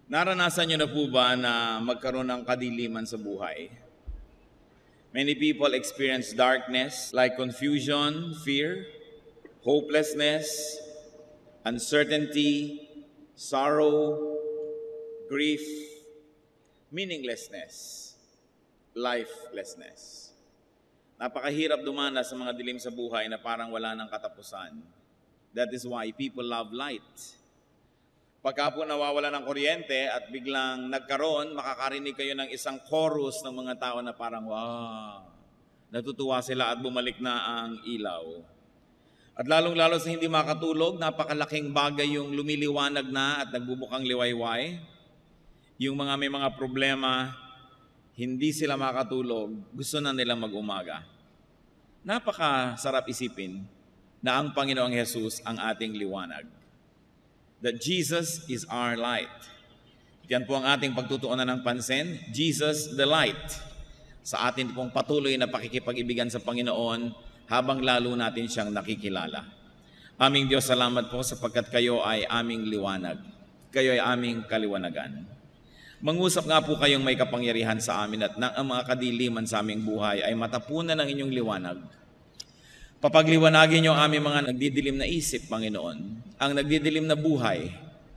Naranasan niyo na po ba na magkaroon ng kadiliman sa buhay? Many people experience darkness like confusion, fear, hopelessness, uncertainty, sorrow, grief, meaninglessness, lifelessness. Napakahirap dumana sa mga dilim sa buhay na parang wala ng katapusan. That is why people love light. Pagka po nawawala ng kuryente at biglang nagkaroon, makakarinig kayo ng isang chorus ng mga tao na parang, wow, natutuwa sila at bumalik na ang ilaw. At lalong-lalo sa hindi makatulog, napakalaking bagay yung lumiliwanag na at nagbubukang liwayway. Yung mga may mga problema, hindi sila makatulog, gusto na nilang mag-umaga. Napakasarap isipin na ang Panginoong Jesus ang ating liwanag. That Jesus is our light. Yan po ang ating pagtutuunan ng pansin. Jesus the light. Sa atin pong patuloy na pakikipag-ibigan sa Panginoon habang lalo natin siyang nakikilala. Aming Diyos, salamat po sapagkat kayo ay aming liwanag. Kayo ay aming kaliwanagan. Mangusap nga po kayong may kapangyarihan sa amin at ang mga kadiliman sa aming buhay ay matapunan ng inyong liwanag. Papagliwanagin niyo ang aming mga nagdidilim na isip, Panginoon, ang nagdidilim na buhay,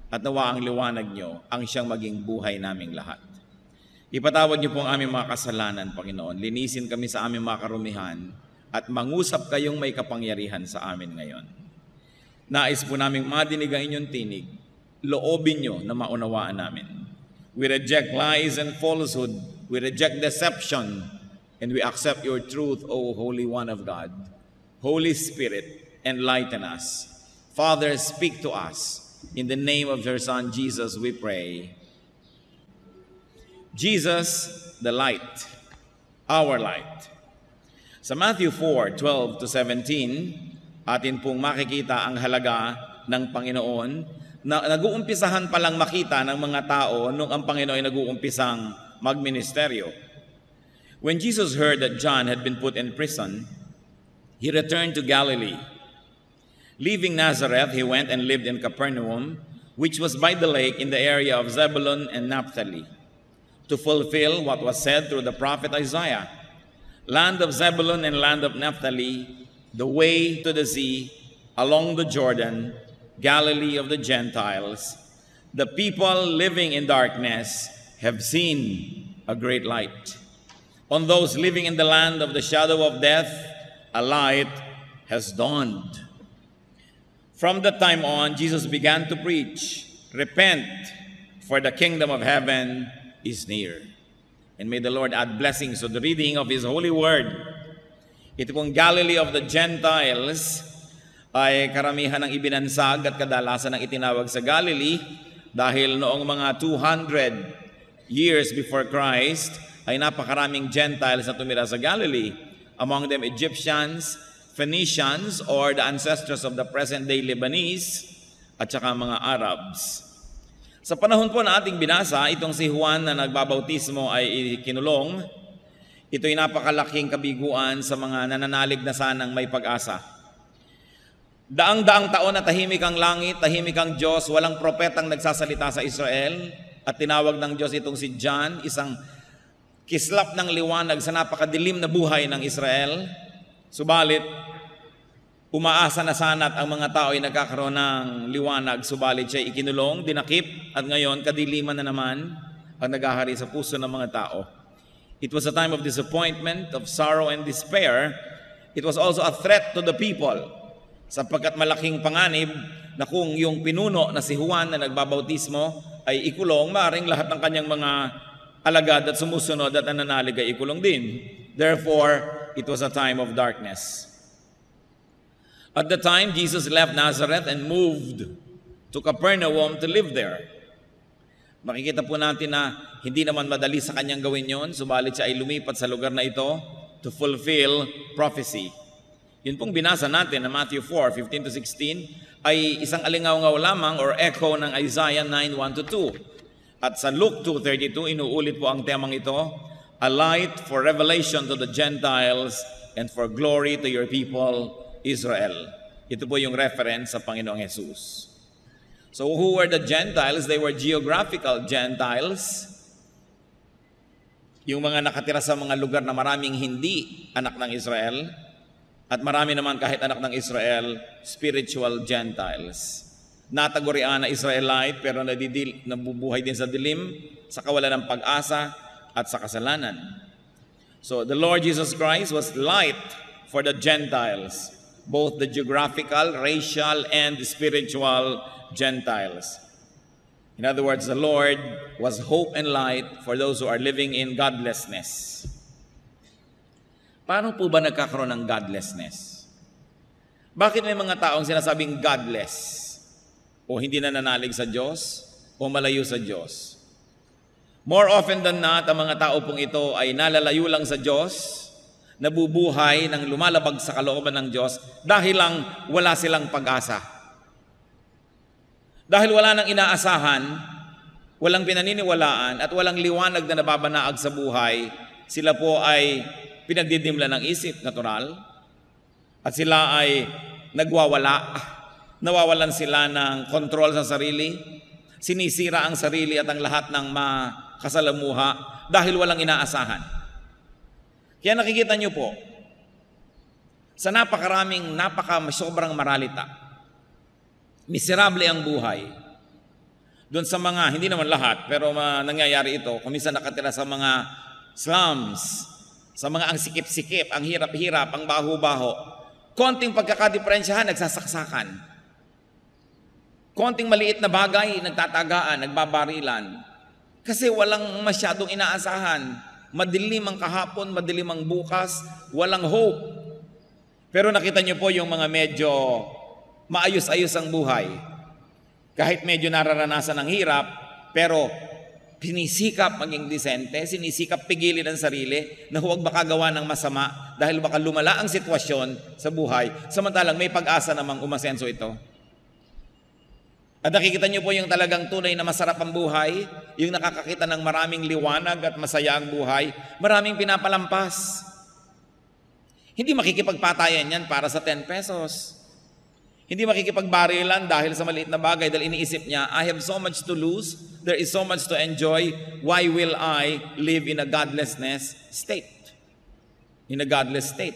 at nawa ang liwanag niyo ang siyang maging buhay naming lahat. Ipatawad niyo po ang aming mga kasalanan, Panginoon. Linisin kami sa aming mga karumihan at mangusap kayong may kapangyarihan sa amin ngayon. Nais po naming madinig ang inyong tinig, loobin niyo na maunawaan namin. We reject lies and falsehood. We reject deception, and we accept your truth, O Holy One of God. Holy Spirit, enlighten us. Father, speak to us. In the name of your Son, Jesus, we pray. Jesus, the light, our light. Sa Matthew 4:12 to 17, atin pong makikita ang halaga ng Panginoon na nag-uumpisahan palang makita ng mga tao nung ang Panginoon ay nag-uumpisang magministeryo. When Jesus heard that John had been put in prison, he returned to Galilee. Leaving Nazareth, he went and lived in Capernaum, which was by the lake in the area of Zebulun and Naphtali, to fulfill what was said through the prophet Isaiah. Land of Zebulun and land of Naphtali, the way to the sea, along the Jordan, Galilee of the Gentiles, the people living in darkness have seen a great light. On those living in the land of the shadow of death, a light has dawned. From that time on, Jesus began to preach, repent, for the kingdom of heaven is near. And may the Lord add blessings to the reading of His holy word. Ito pong Galilee of the Gentiles ay karamihan ng ibinansag at kadalasan ng itinawag sa Galilee dahil noong mga 200 years before Christ ay napakaraming Gentiles na tumira sa Galilee. Among them Egyptians, Phoenicians, or the ancestors of the present-day Lebanese, at saka mga Arabs. Sa panahon po na ating binasa, itong si Juan na nagbabautismo ay kinulong. Ito'y napakalaking kabiguan sa mga nananalig na sanang may pag-asa. Daang-daang taon na tahimik ang langit, tahimik ang Diyos, walang propetang nagsasalita sa Israel, at tinawag ng Diyos itong si John, isang kislap ng liwanag sa napakadilim na buhay ng Israel. Subalit, umaasa na sana at ang mga tao ay nagkakaroon ng liwanag, subalit siya ikinulong, dinakip, at ngayon kadiliman na naman ang naghahari sa puso ng mga tao. It was a time of disappointment, of sorrow and despair. It was also a threat to the people, sapagkat malaking panganib na kung yung pinuno na si Juan na nagbabautismo ay ikulong, maaaring lahat ng kanyang mga alagad at sumusunod at nananalig ay ikulong din. Therefore, it was a time of darkness. At the time, Jesus left Nazareth and moved to Capernaum to live there. Makikita po natin na hindi naman madali sa kanyang gawin yon, subalit siya ay lumipat sa lugar na ito to fulfill prophecy. Yun pong binasa natin na Matthew 4:15 to 16 ay isang alingaw-ngaw lamang or echo ng Isaiah 9:1-2. At sa Luke 2:32, inuulit po ang temang ito, a light for revelation to the Gentiles and for glory to your people, Israel. Ito po yung reference sa Panginoong Jesus. So who were the Gentiles? They were geographical Gentiles. Yung mga nakatira sa mga lugar na maraming hindi anak ng Israel, at marami naman kahit anak ng Israel, spiritual Gentiles. Natagurian na Israelite pero nabubuhay din sa dilim, sa kawalan ng pag-asa at sa kasalanan. So the Lord Jesus Christ was light for the Gentiles, both the geographical, racial, and spiritual Gentiles. In other words, the Lord was hope and light for those who are living in godlessness. Paano po ba nagkakaroon ng godlessness? Bakit may mga taong sinasabing godless? O hindi na nanalig sa Diyos? O malayo sa Diyos? More often than not, ang mga tao pong ito ay nalalayo lang sa Diyos, nabubuhay ng lumalabag sa kalooban ng Diyos dahil lang wala silang pag-asa. Dahil wala nang inaasahan, walang pinaniniwalaan, at walang liwanag na nababanaag sa buhay, sila po ay pinagdidimla ng isip, natural, at sila ay nagwawala, nawawalan sila ng kontrol sa sarili, sinisira ang sarili at ang lahat ng makasalamuha dahil walang inaasahan. Kaya nakikita nyo po, sa sobrang maralita, miserable ang buhay. Doon sa mga, hindi naman lahat, pero nangyayari ito, kung minsan nakatira sa mga slums, sa mga ang sikip-sikip, ang hirap-hirap, ang baho-baho, konting pagkakadiferensyahan, nagsasaksakan. Konting maliit na bagay, nagtatagaan, nagbabarilan. Kasi walang masyadong inaasahan. Madilim ang kahapon, madilim ang bukas, walang hope. Pero nakita niyo po yung mga medyo maayos-ayos ang buhay. Kahit medyo nararanasan ng hirap, pero sinisikap maging disente, sinisikap pigilin ang sarili na huwag makagawa ng masama dahil baka lumala ang sitwasyon sa buhay, samantalang may pag-asa namang umasenso ito. At nakikita niyo po yung talagang tunay na masarap ang buhay, yung nakakakita ng maraming liwanag at masaya ang buhay, maraming pinapalampas. Hindi makikipagpatayan yan para sa 10 pesos. Hindi makikipagbarilan dahil sa maliit na bagay dahil iniisip niya, I have so much to lose, there is so much to enjoy, why will I live in a godlessness state? In a godless state.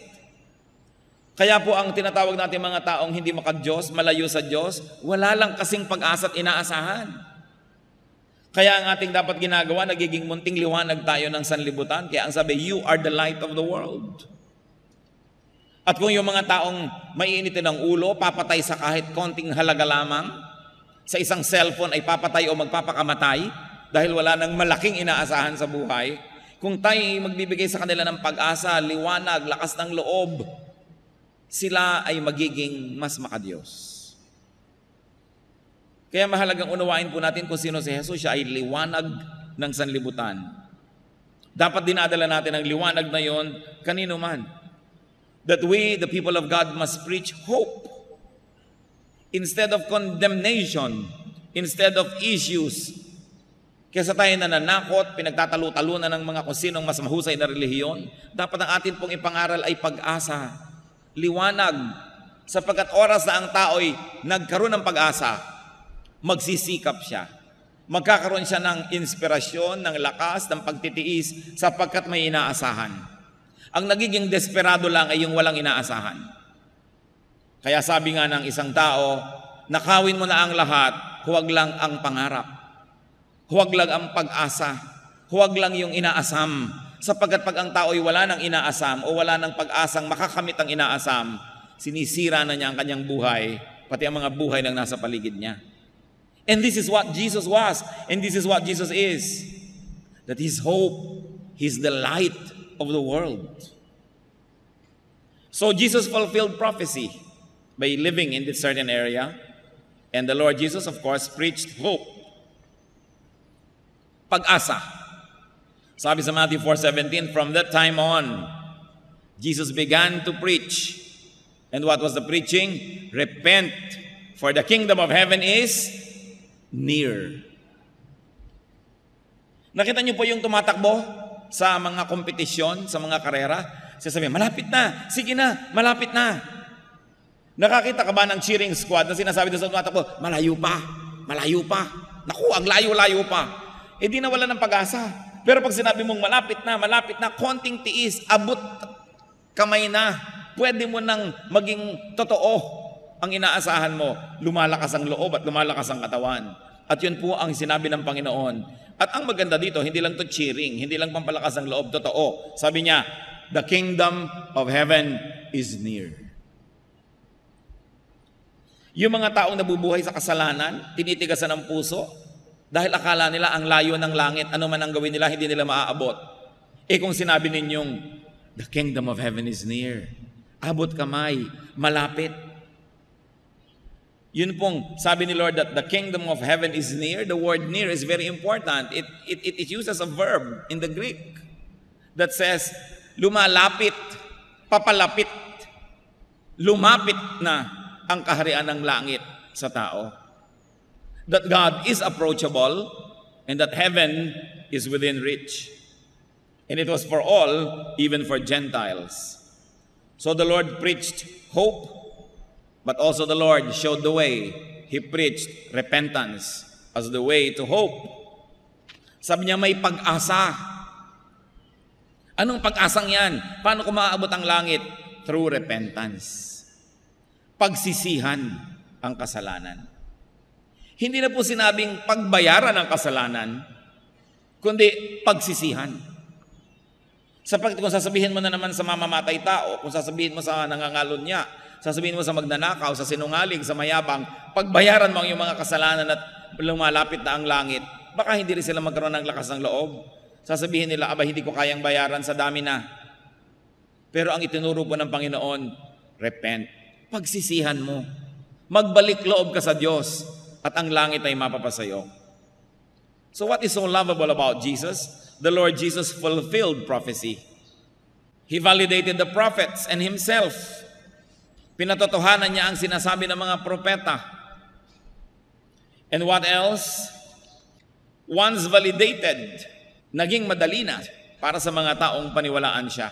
Kaya po ang tinatawag natin mga taong hindi makadiyos, malayo sa Diyos, wala lang kasing pag-asa at inaasahan. Kaya ang ating dapat ginagawa, nagiging munting liwanag tayo ng sanlibutan. Kaya ang sabi, you are the light of the world. At kung yung mga taong maiinitin ng ulo, papatay sa kahit konting halaga lamang, sa isang cellphone ay papatay o magpapakamatay dahil wala nang malaking inaasahan sa buhay, kung tayo magbibigay sa kanila ng pag-asa, liwanag, lakas ng loob, sila ay magiging mas makadiyos. Kaya mahalagang unawain po natin kung sino si Jesus, siya ay liwanag ng sanlibutan. Dapat dinadala natin ang liwanag na yon kanino man. That we, the people of God, must preach hope instead of condemnation, instead of issues. Kesa tayo nananakot, pinagtatalo-talunan ng mga kung sinong mas mahusay na relihiyon, dapat ang atin pong ipangaral ay pag-asa, liwanag, sapagkat oras na ang tao'y nagkaroon ng pag-asa, magsisikap siya. Magkakaroon siya ng inspirasyon, ng lakas, ng pagtitiis, sapagkat may inaasahan. Ang nagiging desperado lang ay yung walang inaasahan. Kaya sabi nga ng isang tao, nakawin mo na ang lahat, huwag lang ang pangarap. Huwag lang ang pag-asa. Huwag lang yung inaasam. Sapagkat pag ang tao ay wala ng inaasam o wala ng pag-asang makakamit ang inaasam, sinisira na niya ang kanyang buhay, pati ang mga buhay ng nasa paligid niya. And this is what Jesus was, and this is what Jesus is. That His hope, He's the light of the world. So Jesus fulfilled prophecy by living in this certain area, and the Lord Jesus, of course, preached hope. Pag-asa. Sabi sa Matthew 4:17, from that time on, Jesus began to preach. And what was the preaching? Repent, for the kingdom of heaven is near. Nakita niyo po yung tumatakbo sa mga kompetisyon, sa mga karera? Sasabihin, malapit na, sige na, malapit na. Nakakita ka ba ng cheering squad na sinasabi doon sa tumatakbo, malayo pa, malayo pa. Naku, ang layo-layo pa. Eh di nawala ng pag-asa. Pero pag sinabi mong malapit na, konting tiis, abot kamay na, pwede mo nang maging totoo ang inaasahan mo. Lumalakas ang loob at lumalakas ang katawan. At yun po ang sinabi ng Panginoon. At ang maganda dito, hindi lang to cheering, hindi lang pampalakas ang loob, totoo. Sabi niya, the kingdom of heaven is near. Yung mga taong nabubuhay sa kasalanan, tinitigasan ng puso, dahil akala nila ang layo ng langit, ano man ang gawin nila, hindi nila maaabot. Eh kung sinabi ninyong, the kingdom of heaven is near, abot kamay, malapit. Yun pong sabi ni Lord that the kingdom of heaven is near. The word near is very important. It uses a verb in the Greek that says, lumalapit, papalapit, lumapit na ang kaharian ng langit sa tao. That God is approachable and that heaven is within reach. And it was for all, even for Gentiles. So the Lord preached hope, but also the Lord showed the way. He preached repentance as the way to hope. Sabi niya may pag-asa. Anong pag-asang yan? Paano kung maaabot ang langit? Through repentance. Pagsisihan ang kasalanan. Hindi na po sinabing pagbayaran ang kasalanan, kundi pagsisihan. Sapagkat kung sasabihin mo na naman sa mamamatay tao, kung sasabihin mo sa nangangalon niya, sasabihin mo sa magnanakaw, sa sinungaling, sa mayabang, pagbayaran mo ang iyong mga kasalanan at lumalapit na ang langit, baka hindi rin sila magkaroon ng lakas ng loob. Sasabihin nila, aba hindi ko kayang bayaran sa dami na. Pero ang itinuro po ng Panginoon, repent. Pagsisihan mo. Magbalik loob ka sa Diyos at ang langit ay mapapasayo. So what is so lovable about Jesus? The Lord Jesus fulfilled prophecy. He validated the prophets and Himself. Pinatotohanan niya ang sinasabi ng mga propeta. And what else? Once validated, naging madali na para sa mga taong paniwalaan siya.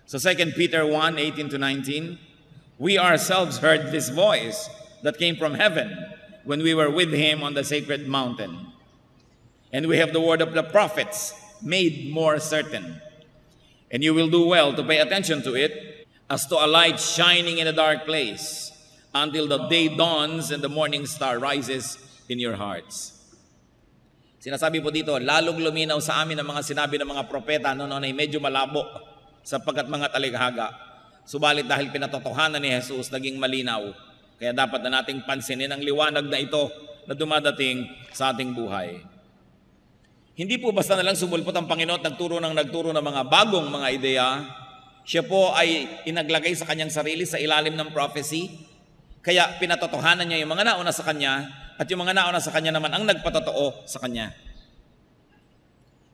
So 2 Peter 1:18-19, we ourselves heard this voice that came from heaven when we were with Him on the sacred mountain. And we have the word of the prophets made more certain. And you will do well to pay attention to it as to a light shining in a dark place until the day dawns and the morning star rises in your hearts. Sinasabi po dito, lalong luminaw sa amin ang mga sinabi ng mga propeta noon ay medyo malabo sapagkat mga talikhaga. Subalit dahil pinatotohanan ni Jesus, naging malinaw. Kaya dapat na nating pansinin ang liwanag na ito na dumadating sa ating buhay. Hindi po basta na lang sumulpot ang Panginoon at nagturo ng mga bagong mga ideya. Siya po ay inaglagay sa kanyang sarili sa ilalim ng prophecy. Kaya pinatotohanan niya yung mga nauna sa kanya at yung mga nauna sa kanya naman ang nagpatotoo sa kanya.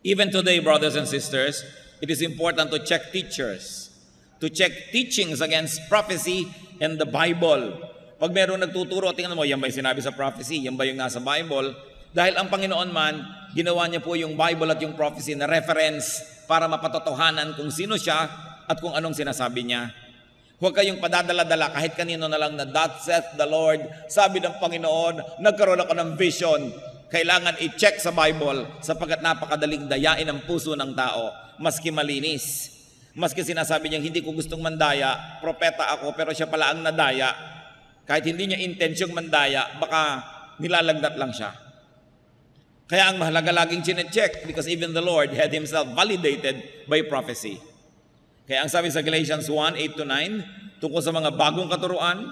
Even today, brothers and sisters, it is important to check teachers, to check teachings against prophecy and the Bible. Pag mayroong nagtuturo, tingnan mo, yan ba yung sinabi sa prophecy? Yan ba yung nasa Bible? Dahil ang Panginoon man, ginawa niya po yung Bible at yung prophecy na reference para mapatotohanan kung sino siya at kung anong sinasabi niya. Huwag kayong padadala-dala kahit kanino na lang na that saith the Lord. Sabi ng Panginoon, nagkaroon ako ng vision. Kailangan i-check sa Bible sapagkat napakadaling dayain ang puso ng tao, maski malinis. Maski sinasabi niya, hindi ko gustong mandaya, propeta ako, pero siya pala ang nadaya. Kahit hindi niya intensyong mandaya, baka nilalagnat lang siya. Kaya ang mahalaga laging chinecheck because even the Lord had Himself validated by prophecy. Kaya ang sabi sa Galatians 1:8-9, tungkol sa mga bagong katuruan,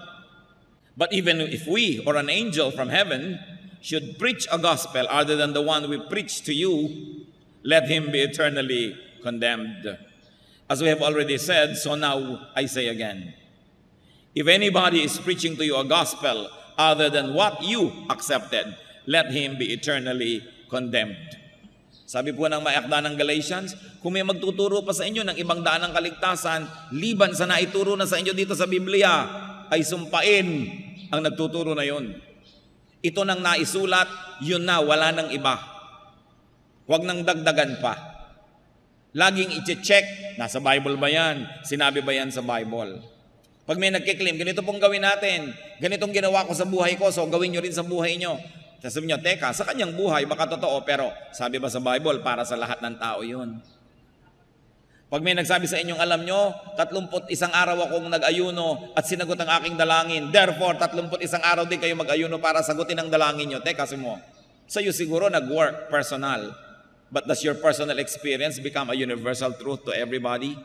but even if we or an angel from heaven should preach a gospel other than the one we preach to you, let him be eternally condemned. As we have already said, so now I say again, if anybody is preaching to you a gospel other than what you accepted, let him be eternally condemned. Sabi po ng maakda ng Galatians, kung may magtuturo pa sa inyo ng ibang daan ng kaligtasan, liban sa naituro na sa inyo dito sa Biblia, ay sumpain ang nagtuturo na yun. Ito nang naisulat, yun na, wala nang iba. Huwag nang dagdagan pa. Laging i-check, nasa Bible ba yan? Sinabi ba yan sa Bible? Pag may nagkiklaim, ganito pong gawin natin, ganitong ginawa ko sa buhay ko, so gawin nyo rin sa buhay nyo. Sasabihin nyo, teka, sa kanyang buhay, baka totoo, pero sabi ba sa Bible, para sa lahat ng tao yun? Pag may nagsabi sa inyong, alam nyo, 31 araw akong nag-ayuno at sinagot ang aking dalangin. Therefore, 31 araw din kayo mag-ayuno para sagutin ang dalangin nyo. Teka, mo, sa'yo siguro nag-work personal. But does your personal experience become a universal truth to everybody?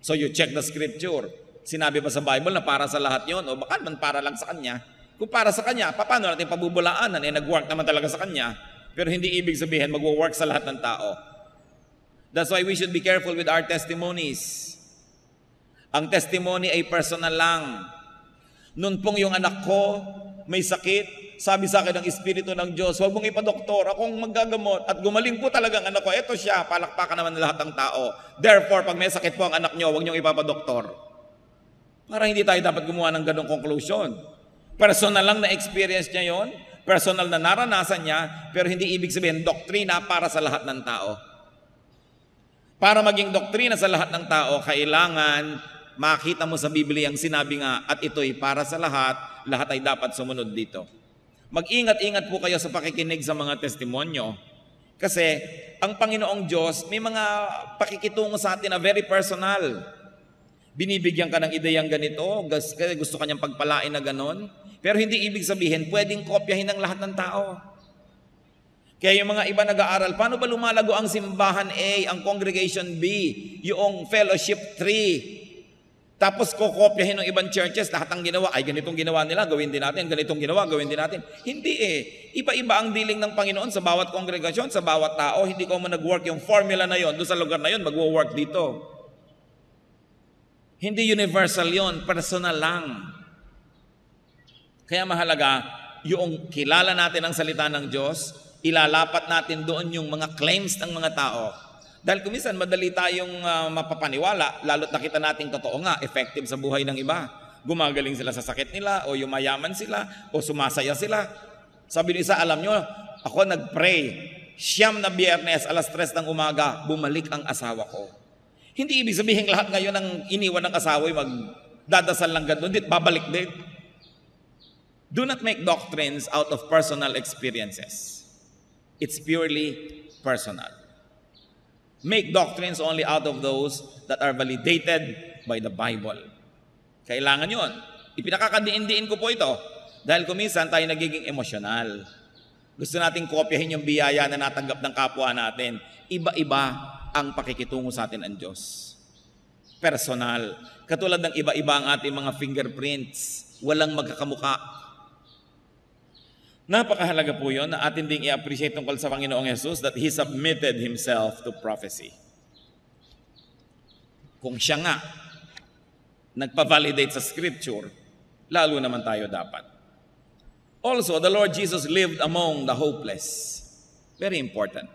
So you check the scripture. Sinabi ba sa Bible na para sa lahat yon? O baka man para lang sa kanya? Kung para sa kanya, paano natin pabubulaanan? Nag-work naman talaga sa kanya. Pero hindi ibig sabihin mag-work sa lahat ng tao. That's why we should be careful with our testimonies. Ang testimony ay personal lang. Noon pong yung anak ko may sakit, sabi sa akin ng Espiritu ng Diyos, huwag mong ipadoktor, akong maggagamot. At gumaling po talaga ang anak ko. Ito siya, palakpakan naman ng lahat ng tao. Therefore, pag may sakit po ang anak nyo, huwag nyo ipapadoktor. Para hindi tayo dapat gumawa ng ganong conclusion. Personal lang na experience niya yon, personal na naranasan niya, pero hindi ibig sabihin doktrina para sa lahat ng tao. Para maging doktrina sa lahat ng tao, kailangan makita mo sa Biblia ang sinabi nga, at ito'y para sa lahat ay dapat sumunod dito. Mag-ingat-ingat po kayo sa pakikinig sa mga testimonyo. Kasi ang Panginoong Diyos, may mga pakikitungo sa atin na very personal. Binibigyan ka ng ideyang ganito, kasi gusto kanyang pagpalain na ganon. Pero hindi ibig sabihin, pwedeng kopyahin ng lahat ng tao. Kaya yung mga iba nag-aaral, paano ba lumalago ang simbahan A, ang congregation B, yung fellowship 3? Tapos kokopyahin ng ibang churches, lahat ng ginawa, ay ganitong ginawa nila, gawin din natin, ganitong ginawa, gawin din natin. Hindi Iba-iba ang dealing ng Panginoon sa bawat kongregasyon, sa bawat tao. Hindi ko man nag-work yung formula na yon, doon sa lugar na yon, mag-work dito. Hindi universal yon, personal lang. Kaya mahalaga, yung kilala natin ang salita ng Diyos, ilalapat natin doon yung mga claims ng mga tao. Dahil kuminsan madali tayong mapapaniwala, lalo't nakita natin totoo nga, effective sa buhay ng iba. Gumagaling sila sa sakit nila, o yumayaman sila, o sumasaya sila. Sabi ng isa, alam nyo, ako nag-pray, 9 na Biyernes, 3:00 ng umaga, bumalik ang asawa ko. Hindi ibig sabihin lahat ngayon ang iniwan ng asawa ay magdadasal lang gano'n, babalik din. Do not make doctrines out of personal experiences. It's purely personal. Make doctrines only out of those that are validated by the Bible. Kailangan yon. Ipinakakadiin-diin ko po ito dahil kuminsan tayo nagiging emosyonal. Gusto nating kopyahin yung biyaya na natanggap ng kapwa natin. Iba-iba ang pakikitungo sa atin ang Diyos. Personal. Katulad ng iba-iba ang ating mga fingerprints. Walang magkakamuka. Napakahalaga po yun na atin ding i-appreciate tungkol sa Panginoong Jesus that He submitted Himself to prophecy. Kung siya nga nagpa-validate sa Scripture, lalo naman tayo dapat. Also, the Lord Jesus lived among the hopeless. Very important.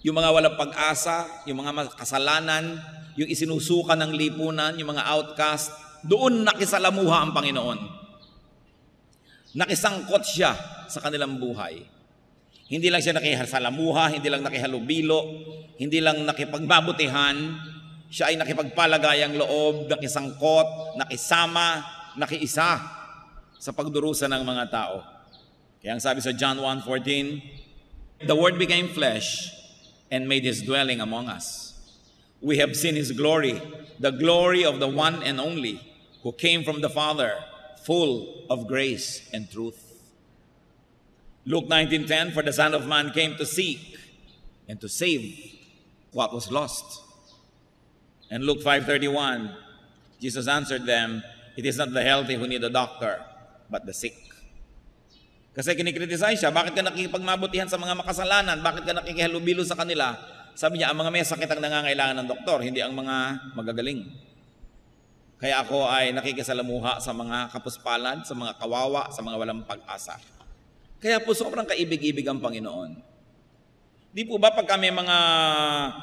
Yung mga walang pag-asa, yung mga kasalanan, yung isinusukan ng lipunan, yung mga outcast, doon nakisalamuha ang Panginoon. Nakisangkot siya sa kanilang buhay. Hindi lang siya nakisalamuha, hindi lang nakihalubilo, hindi lang nakipagbabutihan, siya ay nakipagpalagayang loob, nakisangkot, nakisama, nakiisa sa pagdurusa ng mga tao. Kaya ang sabi sa John 1:14, the Word became flesh and made His dwelling among us. We have seen His glory, the glory of the one and only, who came from the Father, full of grace and truth. Luke 19:10, for the Son of Man came to seek and to save what was lost. And Luke 5:31, Jesus answered them, it is not the healthy who need a doctor, but the sick. Kasi kinikriticize siya, bakit ka nakikipagmabutihan sa mga makasalanan? Bakit ka nakikihalubilo sa kanila? Sabi niya, ang mga may sakit ang nangangailangan ng doktor, hindi ang mga magagaling. Kaya ako ay nakikisalamuha sa mga kapuspalad, sa mga kawawa, sa mga walang pag-asa. Kaya po sobrang kaibig-ibig ang Panginoon. Di po ba pag kami mga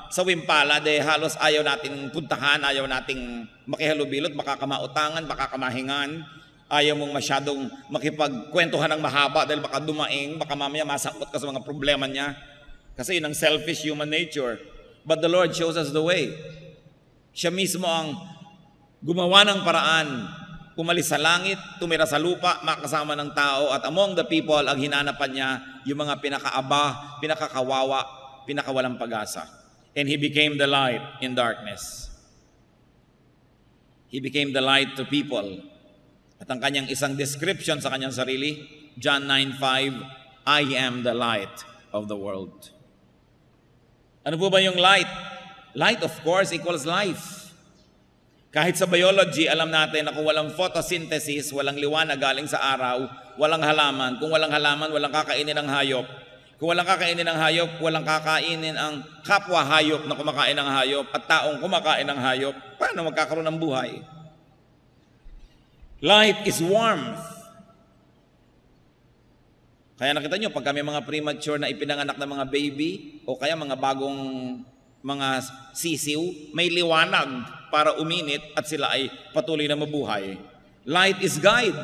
sawimpalad, halos ayaw nating puntahan, ayaw nating makihalubilot, baka kamautangan, baka kamahingan, ayaw mong masyadong makipagkwentuhan ng mahaba dahil baka dumaing, baka mamaya masakot ka sa mga problema niya. Kasi yun ang selfish human nature. But the Lord shows us the way. Siya mismo ang gumawa ng paraan umalis sa langit, tumira sa lupa, makasama ng tao, at among the people, ang hinanapan niya yung mga pinakaaba, pinakakawawa, pinakawalang pag-asa. And he became the light in darkness. He became the light to people. At ang kanyang isang description sa kanyang sarili, John 9:5, I am the light of the world. Ano po ba yung light? Light, of course, equals life. Kahit sa biology, alam natin na kung walang photosynthesis, walang liwanag galing sa araw, walang halaman. Kung walang halaman, walang kakainin ng hayop. Kung walang kakainin ng hayop, walang kakainin ang kapwa hayop na kumakain ng hayop at taong kumakain ng hayop. Paano magkakaroon ng buhay? Light is warmth. Kaya nakita nyo, pag kami mga premature na ipinanganak ng mga baby o kaya mga bagong mga sisiw, may liwanag para uminit at sila ay patuloy na mabuhay. Light is guide.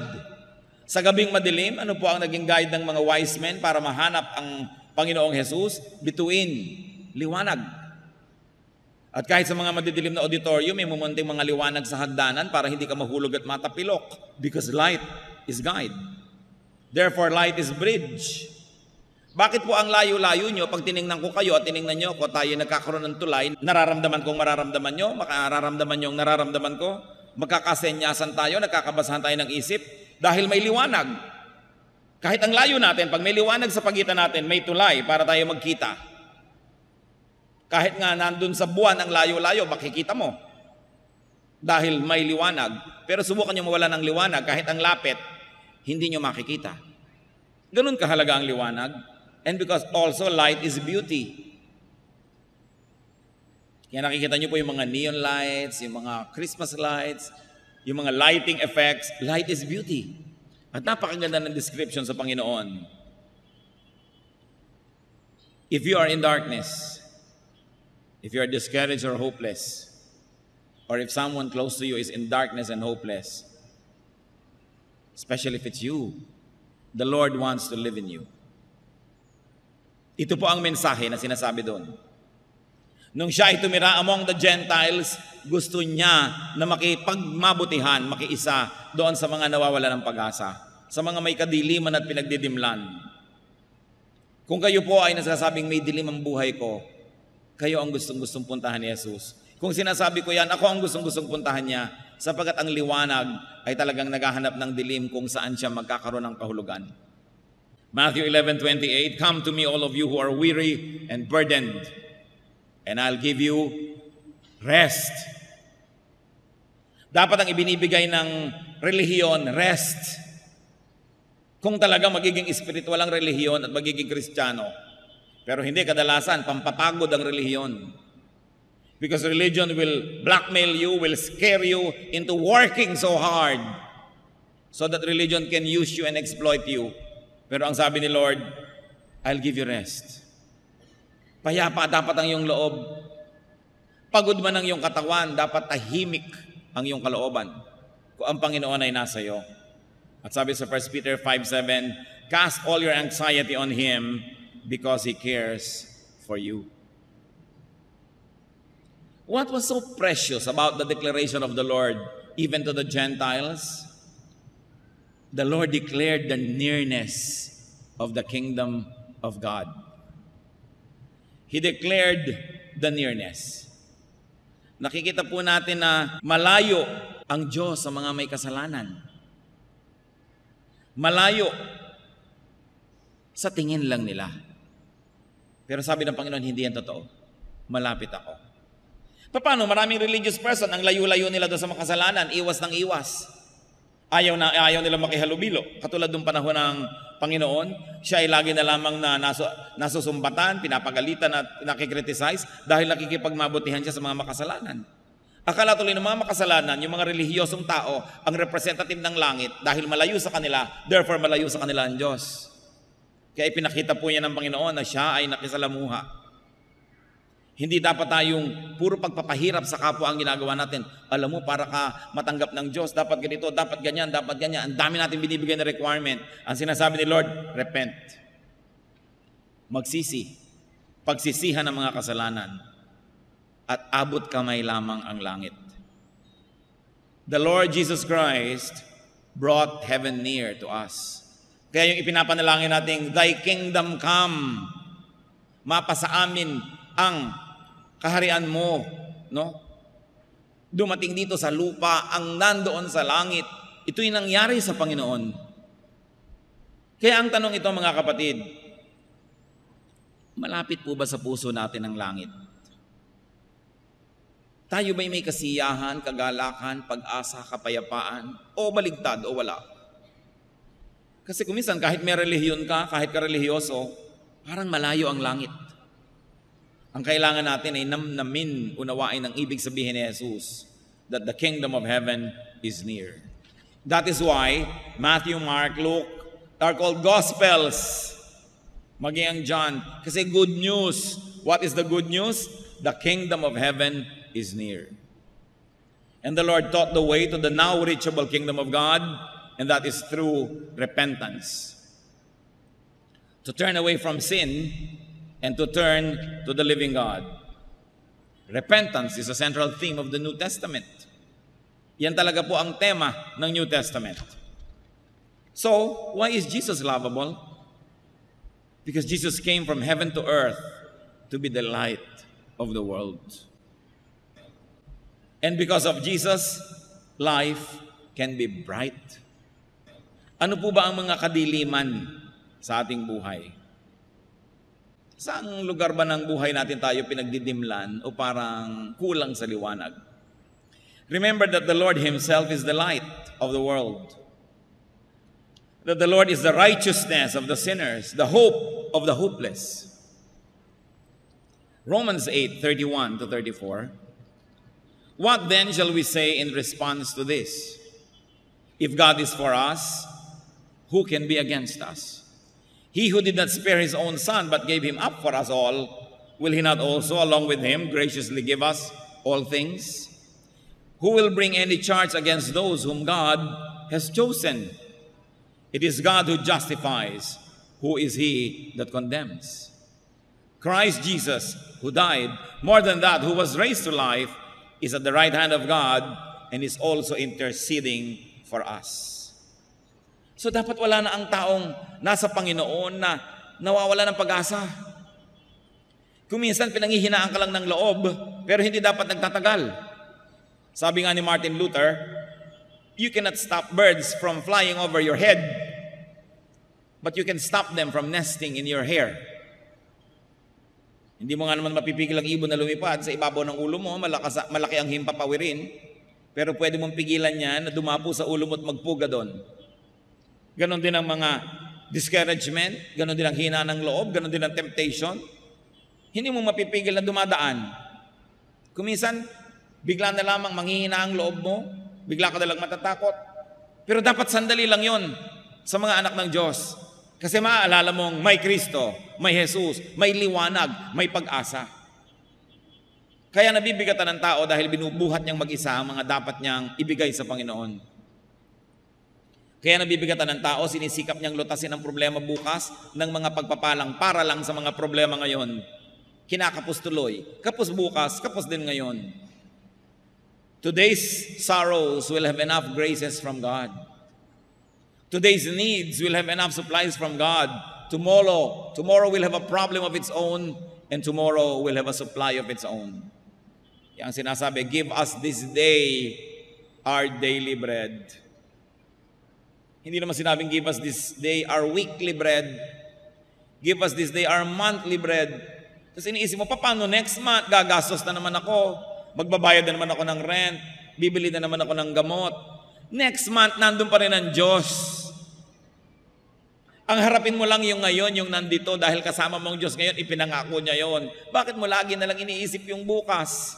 Sa gabing madilim, ano po ang naging guide ng mga wise men para mahanap ang Panginoong Jesus? Bituin, liwanag. At kahit sa mga madidilim na auditorium, may mumunting mga liwanag sa hagdanan para hindi ka mahulog at matapilok because light is guide. Therefore, light is bridge. Bakit po ang layo-layo nyo, pag tiningnan ko kayo at tiningnan nyo ako, tayo nagkakaroon ng tulay, nararamdaman kong mararamdaman nyo, makararamdaman nyo ang nararamdaman ko, magkakasenyasan tayo, nagkakabasahan tayo ng isip, dahil may liwanag. Kahit ang layo natin, pag may liwanag sa pagitan natin, may tulay para tayo magkita. Kahit nga nandun sa buwan ang layo-layo, makikita mo. Dahil may liwanag. Pero subukan nyo mawala ng liwanag, kahit ang lapit, hindi nyo makikita. Ganun kahalaga ang liwanag. And because also light is beauty. Kaya nakikita nyo po yung mga neon lights, yung mga Christmas lights, yung mga lighting effects. Light is beauty. At napakaganda ng description sa Panginoon. If you are in darkness, if you are discouraged or hopeless, or if someone close to you is in darkness and hopeless, especially if it's you, the Lord wants to live in you. Ito po ang mensahe na sinasabi doon. Nung siya ay tumira among the Gentiles, gusto niya na makipagmabutihan, makiisa doon sa mga nawawala ng pag-asa, sa mga may kadiliman at pinagdidimlan. Kung kayo po ay nasasabing may dilim ang buhay ko, kayo ang gustong-gustong puntahan ni Jesus. Kung sinasabi ko yan, ako ang gustong-gustong puntahan niya, sapagkat ang liwanag ay talagang naghahanap ng dilim kung saan siya magkakaroon ng kahulugan. Matthew 11:28, come to me all of you who are weary and burdened, and I'll give you rest. Dapat ang ibinibigay ng relihiyon, rest. Kung talaga magiging espiritual ang relihiyon at magiging Kristiyano. Pero hindi kadalasan, pampapagod ang relihiyon. Because religion will blackmail you, will scare you into working so hard so that religion can use you and exploit you. Pero ang sabi ni Lord, I'll give you rest. Payapa dapat ang iyong loob. Pagod man ang iyong katawan, dapat tahimik ang iyong kalooban kung ang Panginoon ay nasa iyo. At sabi sa 1 Peter 5:7, cast all your anxiety on Him because He cares for you. What was so precious about the declaration of the Lord, even to the Gentiles? The Lord declared the nearness of the kingdom of God. He declared the nearness. Nakikita po natin na malayo ang Diyos sa mga may kasalanan. Malayo sa tingin lang nila. Pero sabi ng Panginoon, hindi yan totoo. Malapit ako. Paano? Maraming religious person, ang layo-layo nila doon sa makasalanan, iwas ng iwas. Ayaw nila makihalubilo. Katulad ng panahon ng Panginoon, siya ay lagi na lamang na nasusumbatan, pinapagalitan at nakikriticize dahil nakikipagmabutihan siya sa mga makasalanan. Akala tuloy ng mga makasalanan, yung mga relihiyosong tao, ang representative ng langit dahil malayo sa kanila, therefore malayo sa kanila ang Diyos. Kaya ipinakita po niya ng Panginoon na siya ay nakisalamuha. Hindi dapat tayong puro pagpapahirap sa kapwa ang ginagawa natin. Alam mo, para ka matanggap ng Diyos, dapat ganito, dapat ganyan, dapat ganyan. Ang dami natin binibigay na requirement. Ang sinasabi ni Lord, repent. Magsisi. Pagsisihan ng mga kasalanan. At abot kamay lamang ang langit. the Lord Jesus Christ brought heaven near to us. Kaya yung ipinapanalangin nating, Thy kingdom come, mapasa amin ang kaharian mo, no? Dumating dito sa lupa ang nandoon sa langit. Ito'y nangyari sa Panginoon. Kaya ang tanong ito mga kapatid, malapit po ba sa puso natin ang langit? Tayo ba'y may kasiyahan, kagalakan, pag-asa, kapayapaan, o baligtad o wala? Kasi kuminsan kahit may relihiyon ka, kahit ka religyoso, parang malayo ang langit. Ang kailangan natin ay namnamin, unawain ang ibig sabihin ni Jesus, that the kingdom of heaven is near. That is why Matthew, Mark, Luke are called Gospels. Maging ang John. Kasi good news. What is the good news? The kingdom of heaven is near. And the Lord taught the way to the now reachable kingdom of God, and that is through repentance. To turn away from sin and to turn to the living God. Repentance is a central theme of the New Testament. Yan talaga po ang tema ng New Testament. So, why is Jesus lovable? Because Jesus came from heaven to earth to be the light of the world. And because of Jesus, life can be bright. Ano po ba ang mga kadiliman sa ating buhay? Saang lugar ba ng buhay natin tayo pinagdidimlan o parang kulang sa liwanag? Remember that the Lord Himself is the light of the world. That the Lord is the righteousness of the sinners, the hope of the hopeless. Romans 8:31-34. What then shall we say in response to this? If God is for us, who can be against us? He who did not spare His own Son, but gave Him up for us all, will He not also, along with Him, graciously give us all things? Who will bring any charge against those whom God has chosen? It is God who justifies. Who is He that condemns? Christ Jesus, who died, more than that, who was raised to life, is at the right hand of God and is also interceding for us. So dapat wala na ang taong nasa Panginoon na nawawala ng pag-asa. Kung minsan pinanghihinaan ka lang ng loob, pero hindi dapat nagtatagal. Sabi nga ni Martin Luther, you cannot stop birds from flying over your head, but you can stop them from nesting in your hair. Hindi mo nga naman mapipigil ang ibon na lumipad sa ibabaw ng ulo mo, malaki ang himpapawirin, pero pwede mong pigilan yan na dumapo sa ulo mo at magpuga doon. Ganon din ang mga discouragement, ganon din ang hina ng loob, ganon din ang temptation. Hindi mo mapipigil na dumadaan. Kuminsan, bigla na lamang manghihina ang loob mo, bigla ka na lang matatakot. Pero dapat sandali lang yon sa mga anak ng Diyos. Kasi maaalala mong may Kristo, may Jesus, may liwanag, may pag-asa. Kaya nabibigatan ng tao dahil binubuhat niyang mag-isa ang mga dapat niyang ibigay sa Panginoon. Kaya nabibigatan ng tao, sinisikap niyang lutasin ang problema bukas ng mga pagpapalang para lang sa mga problema ngayon. Kinakapos tuloy, kapos bukas, kapos din ngayon. Today's sorrows will have enough graces from God. Today's needs will have enough supplies from God. Tomorrow will have a problem of its own, and tomorrow will have a supply of its own. Yang sinasabi, give us this day our daily bread. Hindi naman sinabing give us this day our weekly bread. Give us this day our monthly bread. Kasi iniisip mo, paano next month? Gagastos na naman ako. Magbabayad na naman ako ng rent. Bibili na naman ako ng gamot. Next month, nandun pa rin ang Diyos. Ang harapin mo lang yung ngayon, yung nandito, dahil kasama mong Diyos ngayon, ipinangako niya yon. Bakit mo lagi na lang iniisip yung bukas?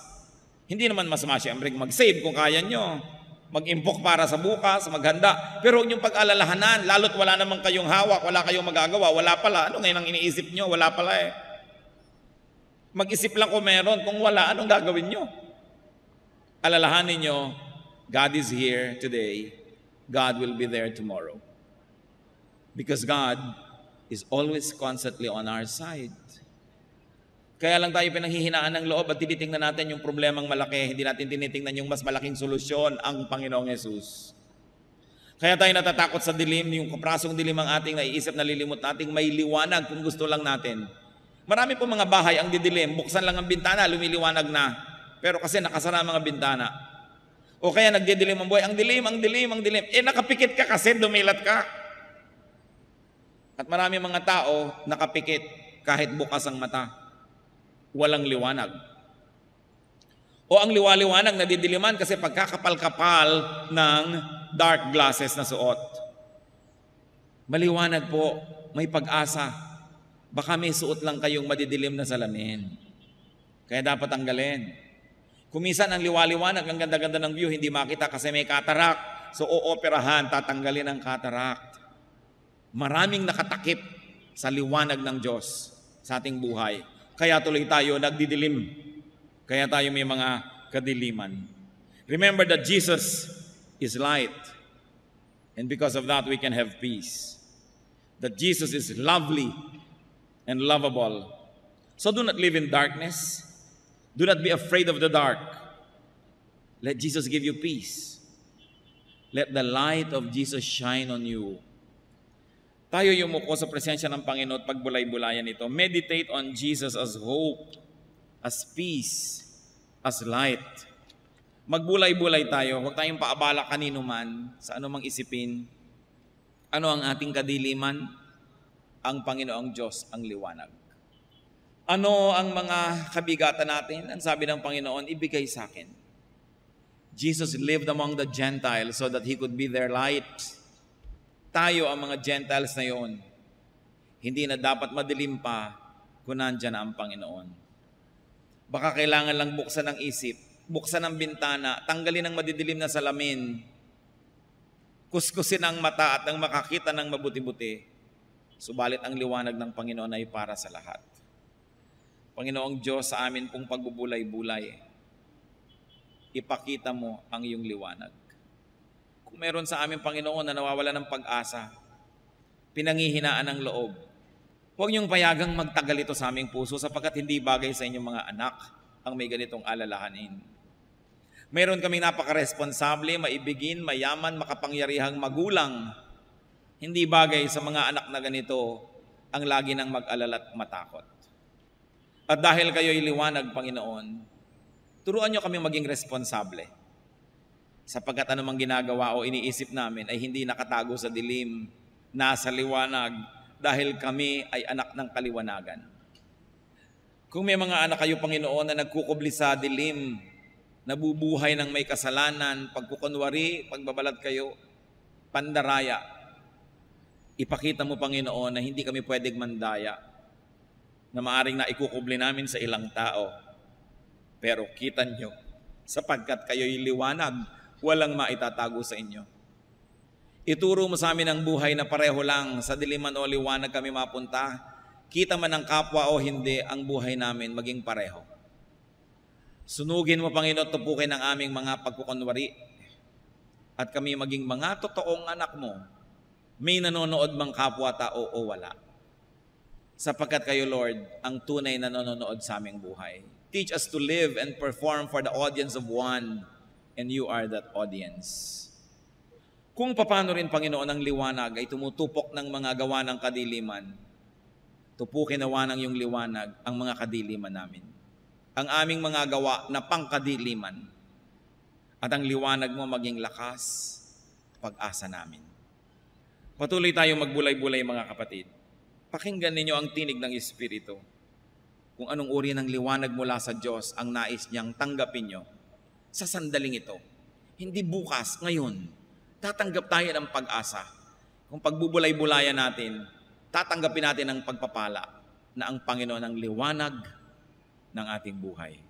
Hindi naman masama siyempre mag-save kung kaya nyo. Mag-impok para sa bukas, maghanda. Pero huwag niyong pag-alalahanan, lalo't wala naman kayong hawak, wala kayong magagawa, wala pala. Ano ngayon ang iniisip niyo? Wala pala eh. Mag-isip lang kung meron, kung wala, anong gagawin niyo? Alalahanin niyo, God is here today, God will be there tomorrow. Because God is always constantly on our side. Kaya lang tayo pinanghihinaan ng loob at tinitingnan natin yung problemang malaki. Hindi natin tinitingnan yung mas malaking solusyon, ang Panginoong Yesus. Kaya tayo natatakot sa dilim, yung kaprasong dilim ang ating naiisip, nalilimot nating may liwanag kung gusto lang natin. Marami po mga bahay ang didilim, buksan lang ang bintana, lumiliwanag na. Pero kasi nakasara ang mga bintana. O kaya nagdidilim ang buhay, ang dilim, ang dilim, ang dilim. Nakapikit ka kasi, dumilat ka. At marami mga tao nakapikit kahit bukas ang mata. Walang liwanag. O ang liwaliwanag na didiliman kasi pagkakapal-kapal ng dark glasses na suot. Maliwanag po, may pag-asa. Baka may suot lang kayong madidilim na salamin. Kaya dapat tanggalin. Kumisan ang liwaliwanag, ang ganda-ganda ng view, hindi makita kasi may cataract. So ooperahan, tatanggalin ang cataract. Maraming nakatakip sa liwanag ng Diyos sa ating buhay. Kaya tuloy tayo nagdidilim. Kaya tayo may mga kadiliman. Remember that Jesus is light. And because of that, we can have peace. That Jesus is lovely and lovable. So do not live in darkness. Do not be afraid of the dark. Let Jesus give you peace. Let the light of Jesus shine on you. Tayo yumuko sa presensya ng Panginoon at pagbulay-bulayan ito. Meditate on Jesus as hope, as peace, as light. Magbulay-bulay tayo. Huwag tayong paabala kanino man sa anumang isipin. Ano ang ating kadiliman? Ang Panginoong Diyos ang liwanag. Ano ang mga kabigatan natin? Ang sabi ng Panginoon, ibigay sa akin. Jesus lived among the Gentiles so that He could be their light. Tayo ang mga Gentiles na yon. Hindi na dapat madilim pa kung nandyan na ang Panginoon. Baka kailangan lang buksan ang isip, buksan ang bintana, tanggalin ang madidilim na salamin, kuskusin ang mata at ang makakita ng mabuti-buti. Subalit ang liwanag ng Panginoon ay para sa lahat. Panginoong Diyos, sa amin pong pagbubulay-bulay, ipakita mo ang iyong liwanag. Kung meron sa amin, Panginoon, na nawawala ng pag-asa, pinanghihinaan ng loob, huwag niyong payagang magtagal ito sa aming puso sapagkat hindi bagay sa inyong mga anak ang may ganitong alalahanin. Meron kaming napakaresponsable, maibigin, mayaman, makapangyarihang magulang. Hindi bagay sa mga anak na ganito ang lagi nang mag-alala at matakot. At dahil kayo'y liwanag, Panginoon, turuan niyo kami maging responsable. Sapagkat anumang ginagawa o iniisip namin ay hindi nakatago sa dilim, nasa liwanag, dahil kami ay anak ng kaliwanagan. Kung may mga anak kayo, Panginoon, na nagkukubli sa dilim, nabubuhay ng may kasalanan, pagkukunwari, pagbabalat kayo, pandaraya, ipakita mo, Panginoon, na hindi kami pwedeng mandaya, na maaring na ikukubli namin sa ilang tao. Pero kita nyo, sapagkat kayo'y liwanag, walang maitatago sa inyo. Ituro mo sa amin ang buhay na pareho lang, sa diliman o liwanag kami mapunta, kita man ang kapwa o hindi, ang buhay namin maging pareho. Sunugin mo, Panginoon, tupukin ang aming mga pagkukunwari, at kami maging mga totoong anak mo, may nanonood mang kapwa-tao o wala. Sapagkat kayo, Lord, ang tunay na nanonood sa aming buhay. Teach us to live and perform for the audience of one, and you are that audience. Kung paano rin, Panginoon, ang liwanag ay tumutupok ng mga gawa ng kadiliman, tupukin nawa ng iyong liwanag ang mga kadiliman namin. Ang aming mga gawa na pangkadiliman, at ang liwanag mo maging lakas, pag-asa namin. Patuloy tayong magbulay-bulay, mga kapatid. Pakinggan ninyo ang tinig ng Espiritu. Kung anong uri ng liwanag mula sa Diyos ang nais niyang tanggapin nyo sa sandaling ito. Hindi bukas, ngayon. Tatanggap tayo ng pag-asa. Kung pagbubulay-bulayan natin, tatanggapin natin ang pagpapala na ang Panginoon ang liwanag ng ating buhay.